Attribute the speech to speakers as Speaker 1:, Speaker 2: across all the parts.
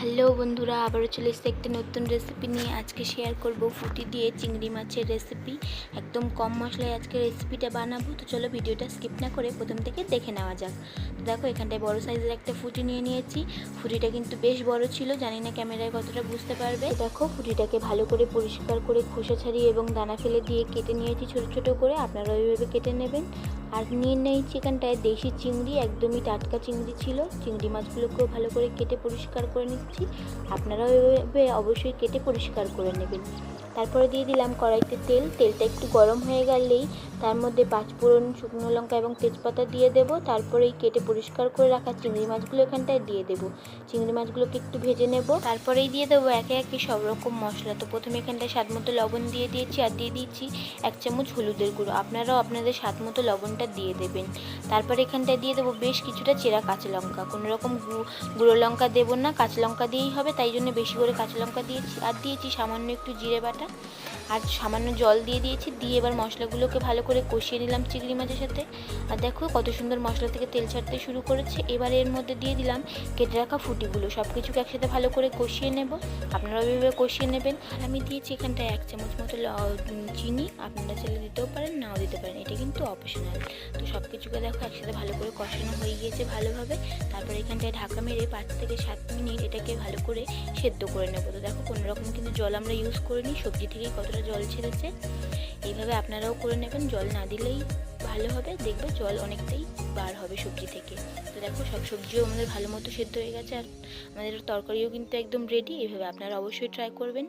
Speaker 1: Hello বন্ধুরা, আবারও চলে এসেছি একটা নতুন রেসিপি নিয়ে। আজকে শেয়ার করব ফুটি দিয়ে চিংড়ি মাছের রেসিপি। একদম কম মশলায় আজকে রেসিপিটা বানাবো। তো চলো ভিডিওটা স্কিপ না করে প্রথম থেকে দেখে নেওয়া যাক। তো দেখো, এখানটায় বড় সাইজের একটা ফুটি নিয়ে নিয়েছি। ফুটিটা কিন্তু বেশ বড় ছিল, জানি না ক্যামেরায় কতটা বুঝতে পারবে। দেখো, ফুটিটাকে ভালো করে পরিষ্কার করে খোসা ছাড়িয়ে এবং দানা ফেলে দিয়ে কেটে নিয়েছি ছোট ছোট করে। আপনারা ওইভাবে কেটে নেবেন। আর নিয়ে নিয়েছি এখানটায় দেশি চিংড়ি, একদমই টাটকা চিংড়ি ছিল। চিংড়ি মাছগুলোকেও ভালো করে কেটে পরিষ্কার করে নিচ্ছি। আপনারাও এভাবে অবশ্যই কেটে পরিষ্কার করে নেবেন। তারপরে দিয়ে দিলাম কড়াইতে তেল। তেলটা একটু গরম হয়ে গেলেই তার মধ্যে পাঁচফোড়ন, শুকনো লঙ্কা এবং তেজপাতা দিয়ে দেবো। তারপরে এই কেটে পরিষ্কার করে রাখা চিংড়ি মাছগুলো এখানটায় দিয়ে দেবো। চিংড়ি মাছগুলোকে একটু ভেজে নেব। তারপরেই দিয়ে দেবো একে একে সব রকম মশলা। তো প্রথমে এখানটায় স্বাদ মতো লবণ দিয়ে দিয়েছি, আর দিয়ে দিচ্ছি 1 চামচ হলুদের গুঁড়ো। আপনারাও আপনাদের স্বাদ মতো লবণটা দিয়ে দেবেন। তারপরে এখানটায় দিয়ে দেবো বেশ কিছুটা চেরা কাঁচা লঙ্কা। কোনো রকম গুঁড়ো লঙ্কা দেবো না, কাঁচা লঙ্কা দিয়েই হবে, তাই জন্য বেশি করে কাঁচা লঙ্কা দিয়েছি। আর দিয়েছি সামান্য একটু জিরে বাটা, আর সামান্য জল দিয়ে দিয়েছি। দিয়ে এবার মশলাগুলোকে ভালো করে কষিয়ে নিলাম চিংড়ি মাছের সাথে। আর দেখো কত সুন্দর মশলা থেকে তেল ছাড়তে শুরু করেছে। এবার এর মধ্যে দিয়ে দিলাম কেটে রাখা ফুটিগুলো। সব কিছুকে একসাথে ভালো করে কষিয়ে নেব। আপনারা ওইভাবে কষিয়ে নেবেন। আর আমি দিয়েছি এখানটায় 1 চামচ মতো চিনি। আপনারা চাইলে দিতেও পারেন, নাও দিতে পারেন, এটা কিন্তু অপশনাল। তো সব কিছুকে দেখো একসাথে ভালো করে কষানো হয়ে গিয়েছে ভালোভাবে। তারপর এখানটায় ঢাকা মেরে 5 থেকে 7 মিনিট এটাকে ভালো করে সেদ্ধ করে নেব। তো দেখো কোনো রকম কিন্তু জল আমরা ইউজ করিনি, সবজি থেকেই কতটা জল ছেড়েছে। এইভাবে আপনারাও করে নেবেন, জল না দিলেই ভালো হবে। দেখবে জল অনেকটাই বার হবে সবজি থেকে। তো দেখো সব সবজিও আমাদের ভালো মতো সেদ্ধ হয়ে গেছে, আর আমাদের তরকারিও কিন্তু একদম রেডি। এইভাবে আপনারা অবশ্যই ট্রাই করবেন।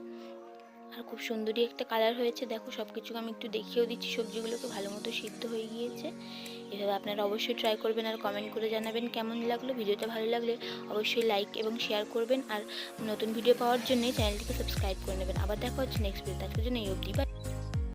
Speaker 1: আর খুব সুন্দরই একটা কালার হয়েছে। দেখো সব কিছু আমি একটু দেখিয়েও দিচ্ছি, সবজিগুলোকে ভালো মতো সিদ্ধ হয়ে গিয়েছে। এভাবে আপনারা অবশ্যই ট্রাই করবেন, আর কমেন্ট করে জানাবেন কেমন লাগলো। ভিডিওটা ভালো লাগলে অবশ্যই লাইক এবং শেয়ার করবেন। আর নতুন ভিডিও পাওয়ার জন্য চ্যানেলটিকে সাবস্ক্রাইব করে নেবেন। আবার দেখা হচ্ছে নেক্সট ভিডিওতে। আজকের জন্য এই অবধি।